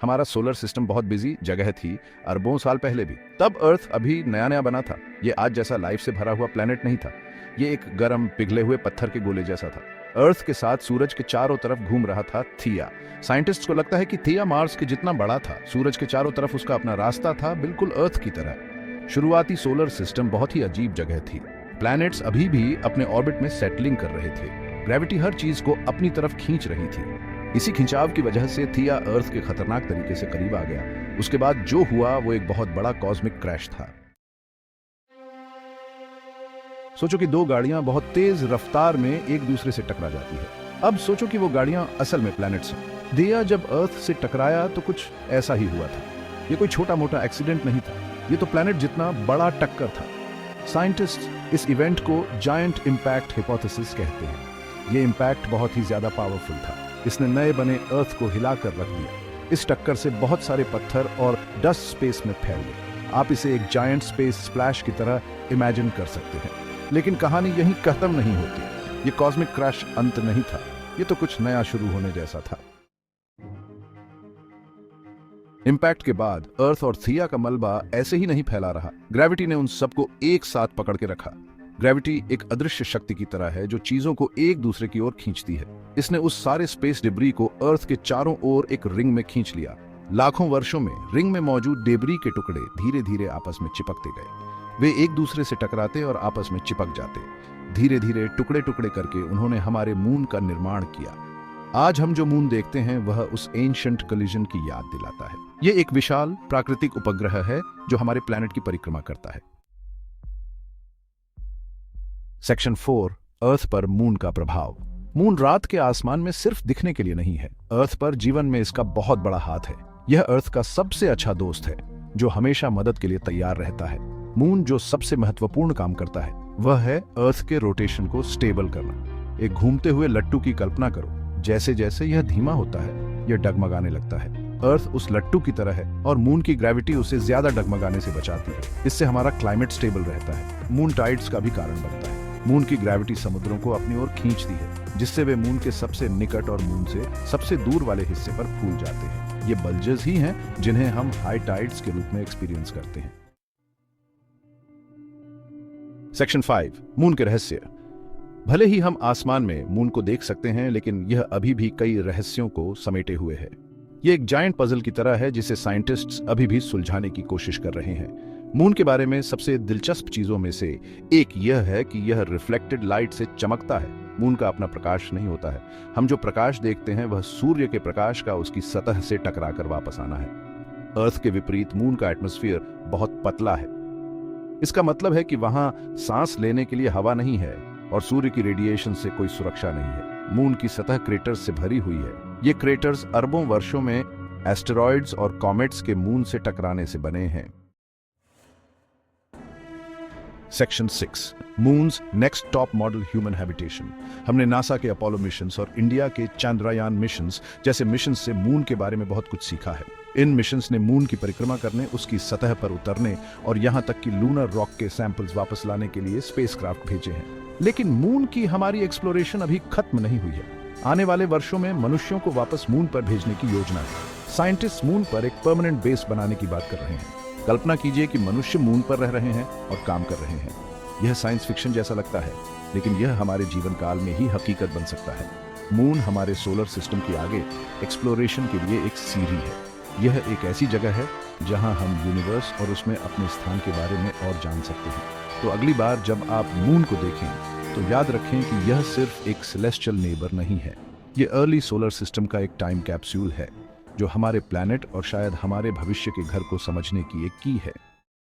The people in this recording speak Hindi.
हमारा सोलर सिस्टम बहुत बिजी जगह थी, अरबों साल पहले भी। तब अर्थ अभी नया नया बना था। ये आज जैसा लाइफ से भरा हुआ प्लेनेट नहीं था। ये एक गर्म पिघले हुए पत्थर के गोले जैसा था। अर्थ के साथ सूरज के चारों तरफ घूम रहा था थिया। साइंटिस्ट को लगता है कि थिया मार्स के जितना बड़ा था। सूरज के चारों तरफ उसका अपना रास्ता था, बिल्कुल अर्थ की तरह। शुरुआती सोलर सिस्टम बहुत ही अजीब जगह थी। प्लैनेट्स अभी भी अपने ऑर्बिट में सेटलिंग कर रहे थे। ग्रेविटी हर चीज को अपनी तरफ खींच रही थी। इसी खिंचाव की वजह से थिया अर्थ के खतरनाक तरीके से करीब आ गया। उसके बाद जो हुआ वो एक बहुत बड़ा कॉस्मिक क्रैश था। सोचो कि दो गाड़ियां बहुत तेज रफ्तार में एक दूसरे से टकरा जाती है। अब सोचो कि वो गाड़ियां असल में प्लैनेट्स हैं। थिया जब अर्थ से टकराया तो कुछ ऐसा ही हुआ था। ये कोई छोटा मोटा एक्सीडेंट नहीं था, ये तो प्लैनेट जितना बड़ा टक्कर था। साइंटिस्ट इस इवेंट को जायंट इंपैक्ट हाइपोथेसिस कहते हैं। ये इंपैक्ट बहुत ही ज्यादा पावरफुल था। इसने नए बने अर्थ को हिलाकर रख दिया। इस टक्कर से बहुत सारे पत्थर और डस्ट स्पेस में फैल गए। आप इसे एक जायंट स्पेस स्प्लैश की तरह इमेजिन कर सकते हैं। लेकिन कहानी यहीं खत्म नहीं होती। ये कॉस्मिक क्रैश अंत नहीं था, ये तो कुछ नया शुरू होने जैसा था। इंपैक्ट के बाद अर्थ और थिया का मलबा ऐसे ही नहीं फैला रहा। ग्रेविटी ने उन सबको एक साथ पकड़ के रखा। ग्रेविटी एक अदृश्य शक्ति की तरह है जो चीजों को एक दूसरे की ओर खींचती है। इसने उस सारे स्पेस डिब्री को अर्थ के चारों ओर एक रिंग में खींच लिया। लाखों वर्षों में रिंग में मौजूद डेब्री के टुकड़े धीरे धीरे आपस में चिपकते गए। वे एक दूसरे से टकराते और आपस में चिपक जाते। धीरे धीरे टुकड़े टुकड़े करके उन्होंने हमारे मून का निर्माण किया। आज हम जो मून देखते हैं वह उस एंशिएंट कोलिजन की याद दिलाता है। यह एक विशाल प्राकृतिक उपग्रह है जो हमारे प्लैनेट की परिक्रमा करता है। सेक्शन 4, अर्थ पर मून का प्रभाव। मून रात के आसमान में सिर्फ दिखने के लिए नहीं है। अर्थ पर जीवन में इसका बहुत बड़ा हाथ है। यह अर्थ का सबसे अच्छा दोस्त है जो हमेशा मदद के लिए तैयार रहता है। मून जो सबसे महत्वपूर्ण काम करता है वह है अर्थ के रोटेशन को स्टेबल करना। एक घूमते हुए लट्टू की कल्पना करो। जैसे जैसे यह धीमा होता है यह डगमगाने लगता है। अर्थ उस लट्टू की तरह है और मून की ग्रेविटी उसे ज्यादा डगमगाने से बचाती है। इससे हमारा क्लाइमेट स्टेबल रहता है। मून टाइड्स का भी कारण बनता है। मून की ग्रेविटी समुद्रों को अपनी ओर खींचती है जिससे वे मून के सबसे निकट और मून से सबसे दूर वाले हिस्से पर फूल जाते हैं। ये बल्जेस ही हैं जिन्हें हम हाई टाइड्स के रूप में एक्सपीरियंस करते हैं। सेक्शन 5, मून के रहस्य। भले ही हम आसमान में मून को देख सकते हैं लेकिन यह अभी भी कई रहस्यों को समेटे हुए है। यह एक जायंट पजल की तरह है जिसे साइंटिस्ट्स अभी भी सुलझाने की कोशिश कर रहे हैं। मून के बारे में सबसे दिलचस्प चीजों में से एक यह है कि यह रिफ्लेक्टेड लाइट से चमकता है। मून का अपना प्रकाश नहीं होता है। हम जो प्रकाश देखते हैं वह सूर्य के प्रकाश का उसकी सतह से टकराकर वापस आना है। अर्थ के विपरीत मून का एटमॉस्फेयर बहुत पतला है। इसका मतलब है कि वहां सांस लेने के लिए हवा नहीं है और सूर्य की रेडिएशन से कोई सुरक्षा नहीं है। मून की सतह क्रेटर्स से भरी हुई है। ये क्रेटर्स अरबों वर्षों में एस्टेरॉइड्स और कॉमेट्स के मून से टकराने से बने हैं। Section 6, moons next top model human habitation. हमने नासा के अपोलो मिशंस और इंडिया के चंद्रयान मिशंस जैसे मिशंस से मून के बारे में बहुत कुछ सीखा है। इन मिशंस ने मून की परिक्रमा करने, उसकी सतह पर उतरने और यहां तक कि लूनर रॉक के सैंपल्स वापस लाने के लिए स्पेसक्राफ्ट भेजे हैं। लेकिन मून की हमारी एक्सप्लोरेशन अभी खत्म नहीं हुई है। आने वाले वर्षों में मनुष्यों को वापस मून पर भेजने की योजना है। साइंटिस्ट मून पर एक परमानेंट बेस बनाने की बात कर रहे हैं। कल्पना कीजिए कि मनुष्य मून पर रह रहे हैं और काम कर रहे हैं। यह साइंस फिक्शन जैसा लगता है लेकिन यह हमारे जीवन काल में ही हकीकत बन सकता है। मून हमारे सोलर सिस्टम के आगे एक्सप्लोरेशन के लिए एक सीढ़ी है। यह एक ऐसी जगह है जहां हम यूनिवर्स और उसमें अपने स्थान के बारे में और जान सकते हैं। तो अगली बार जब आप मून को देखें तो याद रखें कि यह सिर्फ एक सेलेस्टियल नेबर नहीं है। यह अर्ली सोलर सिस्टम का एक टाइम कैप्सूल है जो हमारे प्लैनेट और शायद हमारे भविष्य के घर को समझने की एक की है।